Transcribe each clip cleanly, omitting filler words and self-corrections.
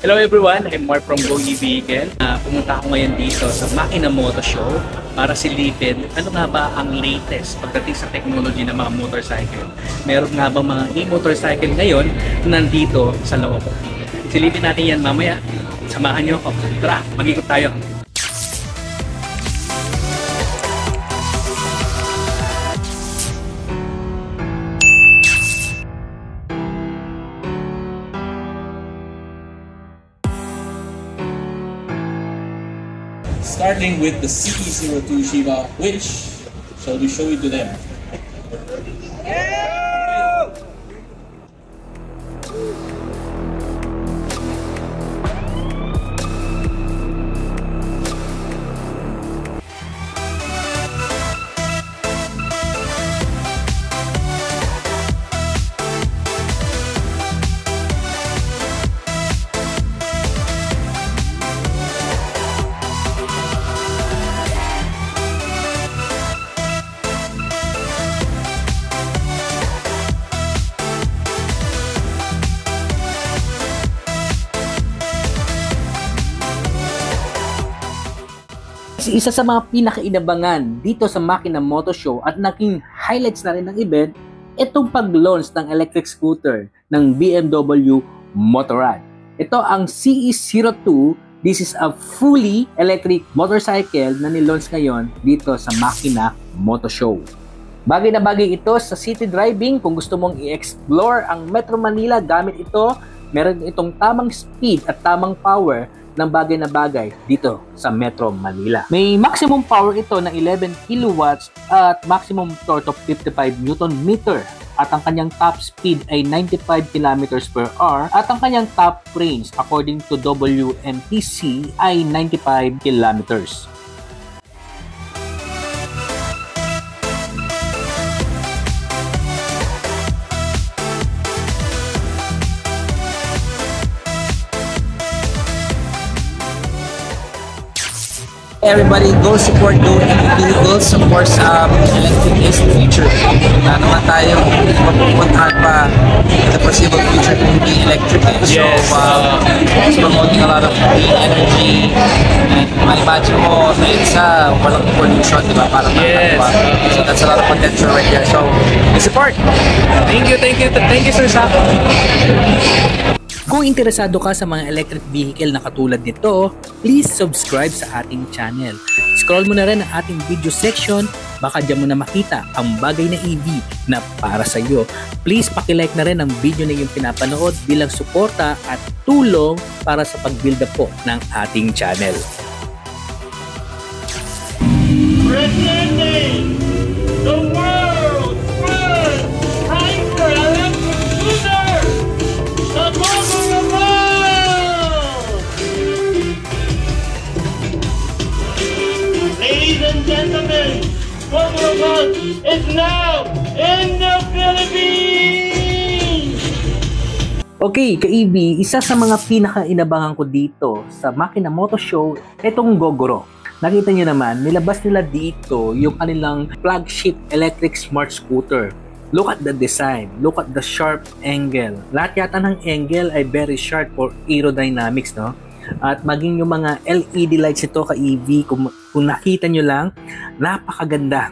Hello everyone, I'm Mark from Gogi Vehicle. Pumunta ako ngayon dito sa Makina Moto Show para silipin ano nga ba ang latest pagdating sa technology ng mga motorcycle. Meron nga ba mga e-motorcycle ngayon na nandito sa loob? Silipin natin yan mamaya. Samahan nyo ako. Tara, mag-ikot tayo. Starting with the CE02 Shiba, which shall we show it to them? Isa sa mga pinakainabangan dito sa Makina Moto Show at naging highlights na rin ng event, itong pag-launch ng electric scooter ng BMW Motorrad. Ito ang CE02. This is a fully electric motorcycle na nilaunch ngayon dito sa Makina Moto Show. Bagay na bagay ito sa city driving. Kung gusto mong i-explore ang Metro Manila gamit ito, meron itong tamang speed at tamang power ng bagay na bagay dito sa Metro Manila. May maximum power ito na 11 kilowatts at maximum torque of 55 Newton meter. At ang kanyang top speed ay 95 kilometers per hour at ang kanyang top range according to WNTC ay 95 kilometers. Everybody, go support Go Vehicles. Of course, electric is the future. Wala naman tayong mapupuntahan pa the foreseeable future kung hindi electric. So, it's promoting a lot of green energy. And ma-imagine mo na isa, walang pollution, di ba? Parang so that's a lot of potential right there. So, support! Thank you Sir Sak. Kung interesado ka sa mga electric vehicle na katulad nito, please subscribe sa ating channel. Scroll mo na rin ang ating video section, baka dyan mo na makita ang bagay na EV na para sa iyo. Please pakilike na rin ang video na iyong pinapanood bilang suporta at tulong para sa pag-build up po ng ating channel. Presenting the world's first hyper-electric scooter, the Gogoro! Ladies and gentlemen, Gogoro is now in the Philippines! Okay, ka-EV, isa sa mga pinaka-inabangan ko dito sa Makina Moto Show, itong Gogoro. Nakita nyo naman, nilabas nila dito yung kanilang flagship electric smart scooter. Look at the design, look at the sharp angle. Lahat yata ng angle ay very sharp for aerodynamics, no? At maging yung mga LED lights nito ka-EV, kung nakita nyo lang, napakaganda.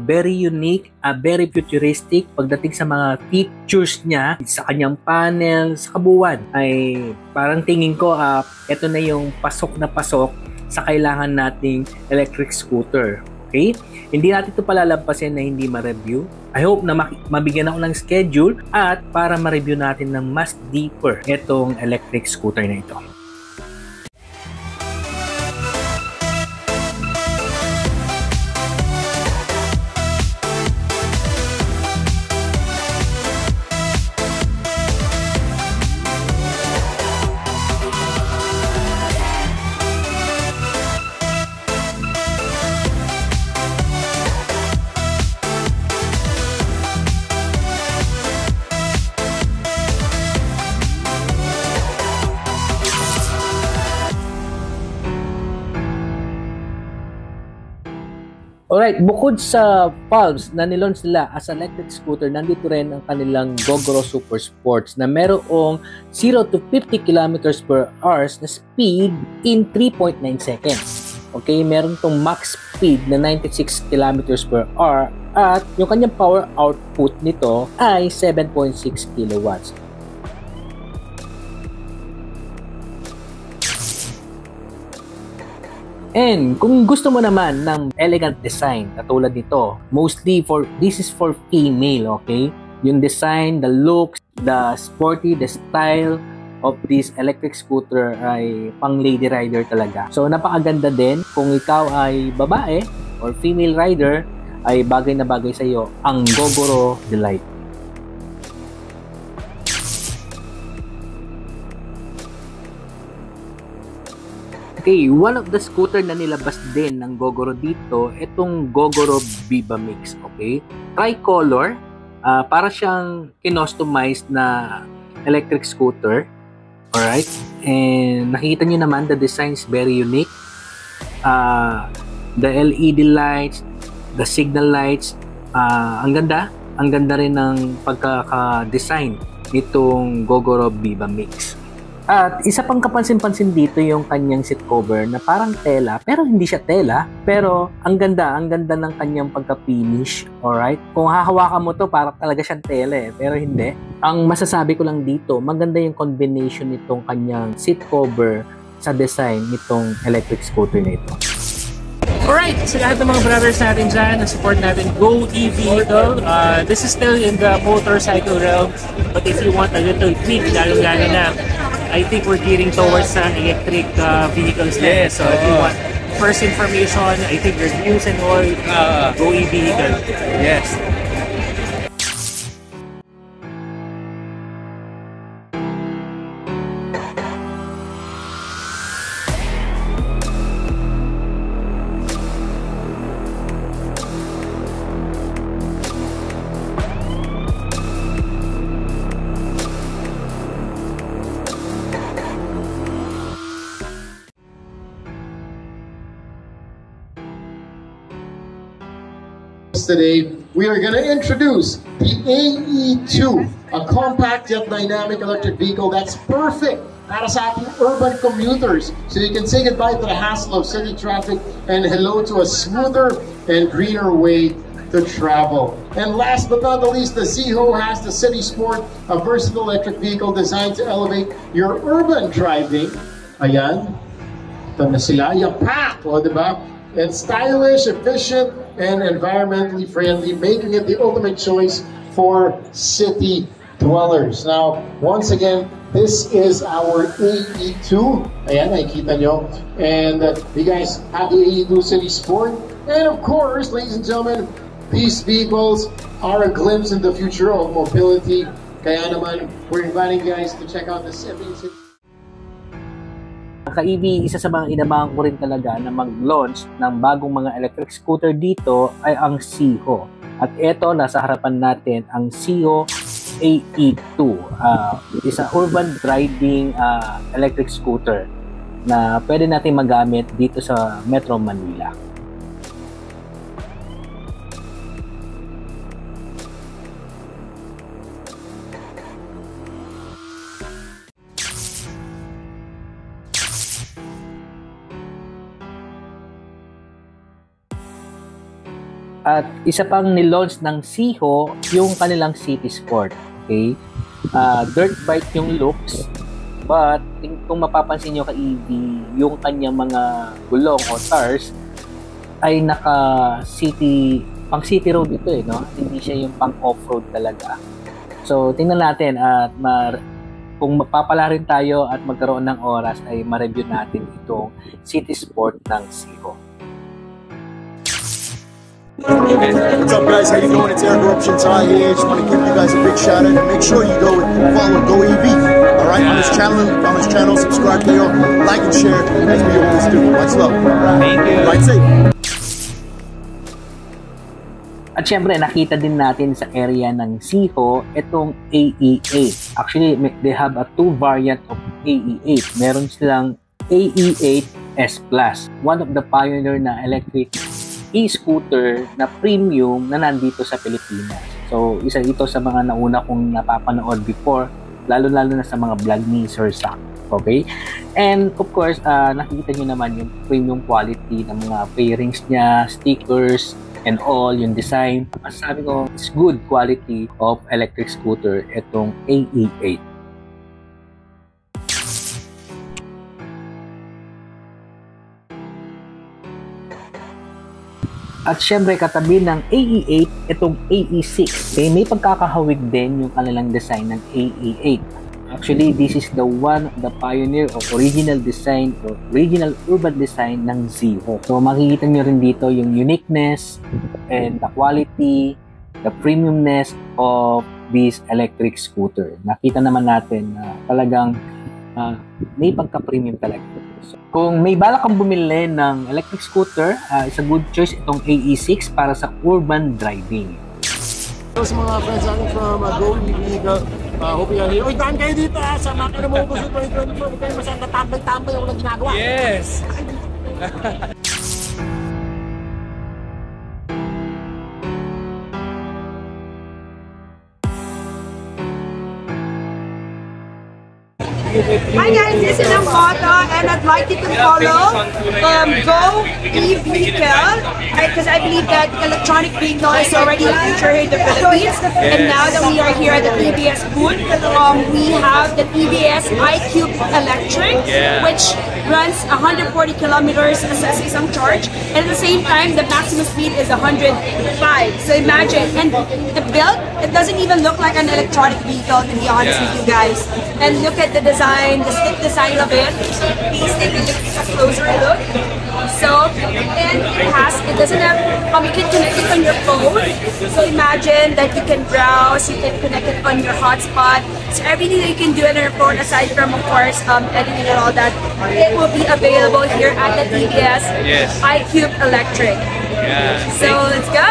Very unique, very futuristic pagdating sa mga features niya, sa kanyang panel, sa kabuuan. Ay parang tingin ko, ito na yung pasok na pasok sa kailangan nating electric scooter. Okay? Hindi natin ito palalampasin na hindi ma-review. I hope na mabigyan ako ng schedule at para ma-review natin ng mas deeper itong electric scooter na ito. Alright, bukod sa Pulse na nilaunch nila as electric scooter, nandito rin ang kanilang Gogoro Super Sports na merong 0 to 50 kilometers per hour na speed in 3.9 seconds. Okay, meron tong max speed na 96 kilometers per hour at yung kanyang power output nito ay 7.6 kilowatts. And kung gusto mo naman ng elegant design katulad nito, mostly this is for female, okay? Yung design, the looks, the sporty, the style of this electric scooter ay pang lady rider talaga. So napakaganda din kung ikaw ay babae or female rider, ay bagay na bagay sa iyo ang Gogoro Delight. Okay, one of the scooter na nilabas din ng Gogoro dito, itong Gogoro Viva Mix, okay? Tricolor, para siyang kinostomized na electric scooter, alright? And nakikita nyo naman, the design is very unique. The LED lights, the signal lights, ang ganda rin ng pagkaka-design nitong Gogoro Viva Mix. At isa pang kapansin-pansin dito yung kanyang seat cover na parang tela, pero hindi siya tela, pero ang ganda ng kanyang pagka-finish, alright? Kung hahawakan mo to, parang talaga siyang tela pero hindi. Ang masasabi ko lang dito, maganda yung combination nitong kanyang seat cover sa design nitong electric scooter na ito. Alright, sa lahat ng mga brothers natin dyan, na-support natin Go E-Vehicle. This is still in the motorcycle realm, but if you want a little tweak, lalo-lalo na, I think we're gearing towards electric vehicles now. Yes, So if you want first information, I think reviews and all, Go E-Vehicle. Yes. Today, we are going to introduce the AE2, a compact yet dynamic electric vehicle that's perfect para sa ating urban commuters. So you can say goodbye to the hassle of city traffic and hello to a smoother and greener way to travel. And last but not the least, the Ziho has the City Sport, a versatile electric vehicle designed to elevate your urban driving. Ayan, ito na sila, yapak, o diba? It's stylish, efficient, and environmentally friendly, making it the ultimate choice for city dwellers. Now, once again, this is our AE2. Ayan, nakikita nyo. And you guys have the AE2 City Sport. And of course, ladies and gentlemen, these vehicles are a glimpse in the future of mobility. Kaya naman, we're inviting you guys to check out the City. Ka-EV, isa sa mga inabangan ko rin talaga na mag-launch ng bagong mga electric scooter dito ay ang Ziho. At eto, nasa harapan natin ang Ziho AE2. Isa urban riding electric scooter na pwede natin magamit dito sa Metro Manila. At isa pang nilaunch ng Ziho, yung kanilang City Sport. Okay? Dirt bike yung looks, but kung mapapansin nyo ka-EV, yung kanyang mga gulong o tires ay pang city road ito no? Hindi siya yung pang off-road talaga. So, tingnan natin at kung mapapala rin tayo at magkaroon ng oras ay ma-review natin itong City Sport ng Ziho. What's up, guys? How you doing? It's Air Corruption Ty here. Just want to give you guys a big shout out and make sure you go and follow Go EV. All right, on this channel, subscribe there, like and share as we always do. Much love. Thank you. Ride safe. At syempre, nakita din natin sa area ng Ziho itong AE8. Actually, they have a two variant of AE8. Meron silang AE8 S Plus, one of the pioneer na electric e-scooter na premium na nandito sa Pilipinas. So, isa ito sa mga nauna kong napapanood before, lalo-lalo na sa mga vlog ni Sir Sak. Okay? And of course, nakikita nyo naman yung premium quality ng mga fairings niya, stickers, and all, yung design. Sabi ko, it's good quality of electric scooter itong AE8. At syempre, katabi ng AE8, itong AE6. Okay, may pagkakahawig din yung kanilang design ng AE8. Actually, this is the pioneer of original design or original urban design ng Ziho. So, makikita nyo rin dito yung uniqueness and the quality, the premiumness of this electric scooter. Nakita naman natin na talagang may pagka-premium talaga. So, kung may balak kang bumili ng electric scooter, it's a good choice itong AE6 para sa urban driving. So, sa mga friends natin from Go EV, hope you're here. Uy, daan kayo dito sa Makina Motos 2024. Huwag kayo masyadong natambay-tambay yung walang ginagawa. Yes! Hi guys, this is Amata and I'd like you to follow Go e-Vehicle because I believe that electronic vehicle is already a future here in the Philippines. And now that we are here at the TVS booth, we have the TVS iQube Electric, which runs 140 kilometers as isang charge, and at the same time the maximum speed is 105. So imagine, and the build, it doesn't even look like an electronic vehicle, to be honest with you guys. And look at the design, the stick design of it. Please take a closer look. So, and it doesn't have, you can connect it on your phone. So imagine that you can browse, you can connect it on your hotspot. So everything that you can do on your phone, aside from, of course, editing and all that, it will be available here at the TVS iQube Electric. So let's go!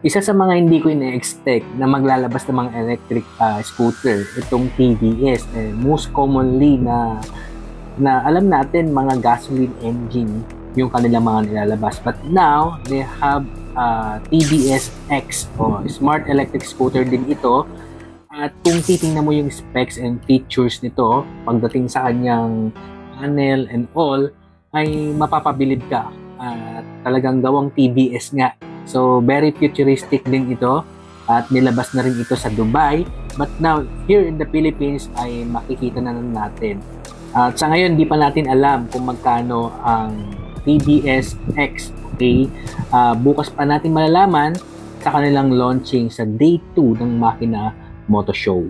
Isa sa mga hindi ko ina-expect na maglalabas ng mga electric scooter, itong TVS. Most commonly na alam natin, mga gasoline engine yung kanilang mga nilalabas. But now, they have TVS X o Smart Electric Scooter din ito. At kung titingnan mo yung specs and features nito, pagdating sa kanyang panel and all, ay mapapabilib ka. Talagang gawang TVS nga. So, very futuristic din ito at nilabas na rin ito sa Dubai. But now, here in the Philippines ay makikita na natin. At sa ngayon, di pa natin alam kung magkano ang TVS X. Okay? Bukas pa natin malalaman sa kanilang launching sa Day 2 ng Makina Moto Show.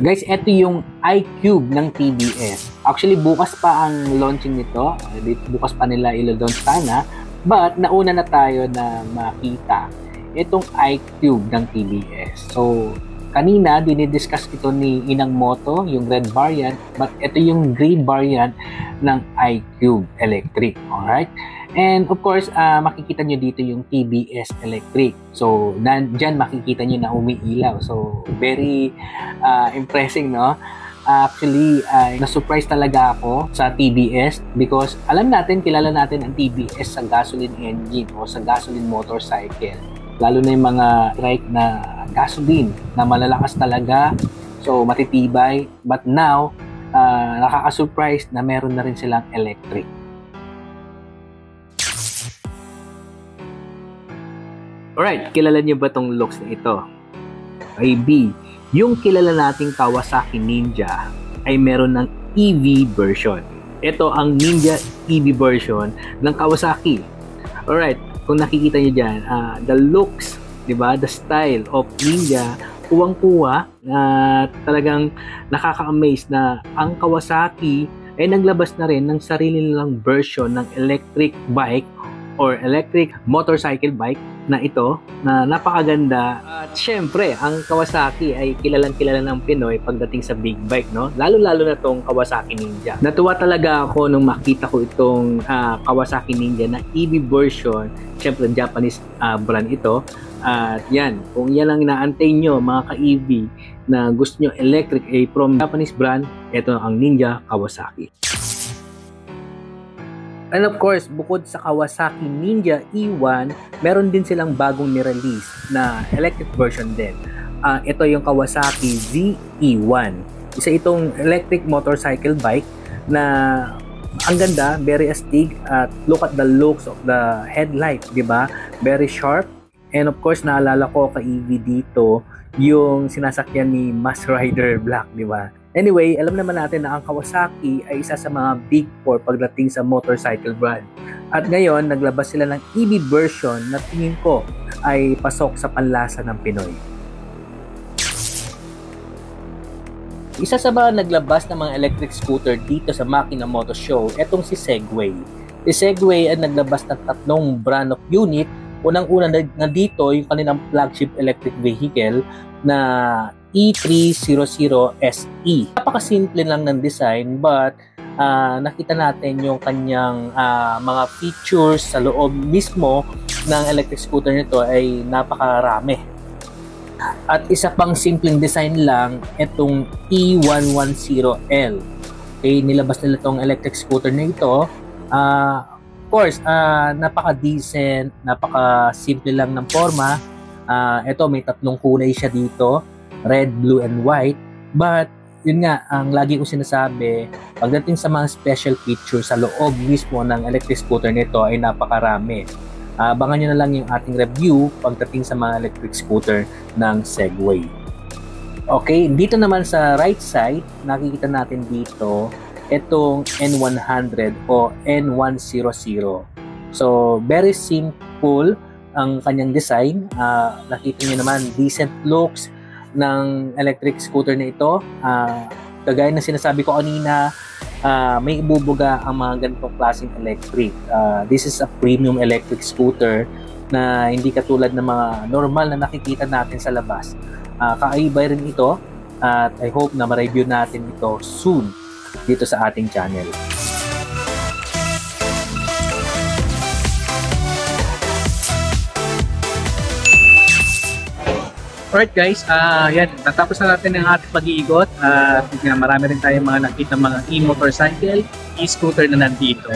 Guys, ito yung iQube ng TVS. Actually, bukas pa ang launching nito. Bukas pa nila ilo-launch sana. But, nauna na tayo na makita itong iQube ng TVS. So, kanina, dinidiscuss ito ni Inang Moto, yung red variant. But, ito yung gray variant ng iQube Electric. Alright? And of course, makikita nyo dito yung TVS Electric. So, dyan makikita nyo na umiilaw. So, very impressing, no? Actually, na-surprise talaga ako sa TVS because alam natin, kilala natin ang TVS sa gasoline engine o sa gasoline motorcycle. Lalo na yung mga trike na gasoline na malalakas talaga. So, matitibay. But now, nakaka-surprise na meron na rin silang electric. Alright, kilala niyo ba tong looks na ito? AB, yung kilala nating Kawasaki Ninja ay meron ng EV version. Ito ang Ninja EV version ng Kawasaki. Alright, kung nakikita niyo dyan, the looks, diba? The style of Ninja, kuwang-kuwa, talagang nakaka-amaze na ang Kawasaki ay naglabas na rin ng sarili nilang version ng electric bike or electric motorcycle bike na ito na napakaganda. At syempre, ang Kawasaki ay kilalang-kilala ng Pinoy pagdating sa big bike, no? Lalo-lalo na tong Kawasaki Ninja. Natuwa talaga ako nung makita ko itong Kawasaki Ninja na EV version. Syempre, Japanese brand ito. At yan, kung yan ang inaantay nyo mga ka-EV na gusto nyo electric from Japanese brand, ito ang Ninja Kawasaki. And of course, bukod sa Kawasaki Ninja E1, meron din silang bagong nirelease na electric version din. Ito yung Kawasaki ZE1. Isa itong electric motorcycle bike na ang ganda, very astig, at look at the looks of the headlight, di ba? Very sharp. And of course, naalala ko ka-EV dito yung sinasakyan ni Mass Rider Black, di ba? Anyway, alam naman natin na ang Kawasaki ay isa sa mga big four pagdating sa motorcycle brand. At ngayon, naglabas sila ng EV version na tingin ko ay pasok sa panlasa ng Pinoy. Isa sa mga naglabas ng mga electric scooter dito sa Makina Moto Show, etong si Segway. Si Segway ay naglabas ng 3 brand of unit. Unang-una na dito yung kanilang flagship electric vehicle na E300 SE. Napakasimple lang ng design but nakita natin yung kanyang mga features sa loob mismo ng electric scooter nito ay napakarami. At isa pang simpleng design lang itong E110L. Okay, nilabas nila itong electric scooter na ito. Of course, napaka-decent, napaka-simple lang ng forma. Ito may 3 kulay siya dito. Red, blue, and white. But, yun nga, ang lagi ko sinasabi, pagdating sa mga special features sa loob mismo ng electric scooter nito ay napakarami. Abangan nyo na lang yung ating review pagdating sa mga electric scooter ng Segway. Okay, dito naman sa right side, nakikita natin dito itong N100 o N100. So, very simple ang kanyang design. Nakita nyo naman, decent looks ng electric scooter na ito. Kagaya na sinasabi ko kanina, may ibubuga ang mga ganitong klaseng electric. This is a premium electric scooter na hindi katulad ng mga normal na nakikita natin sa labas. Kakaiba rin ito at I hope na ma-review natin ito soon dito sa ating channel. Alright guys, yan, natapos na natin ang ating pag-iigot at marami rin tayong mga nakita mga e-motorcycle, e-scooter na nandito.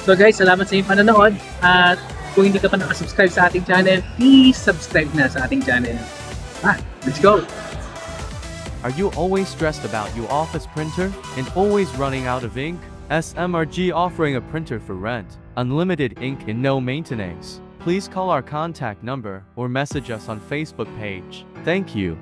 So guys, salamat sa inyong panonood at kung hindi ka pa nakasubscribe sa ating channel, please subscribe na sa ating channel. Let's go! Are you always stressed about your office printer and always running out of ink? SMRG offering a printer for rent, unlimited ink and no maintenance. Please call our contact number or message us on Facebook page. Thank you.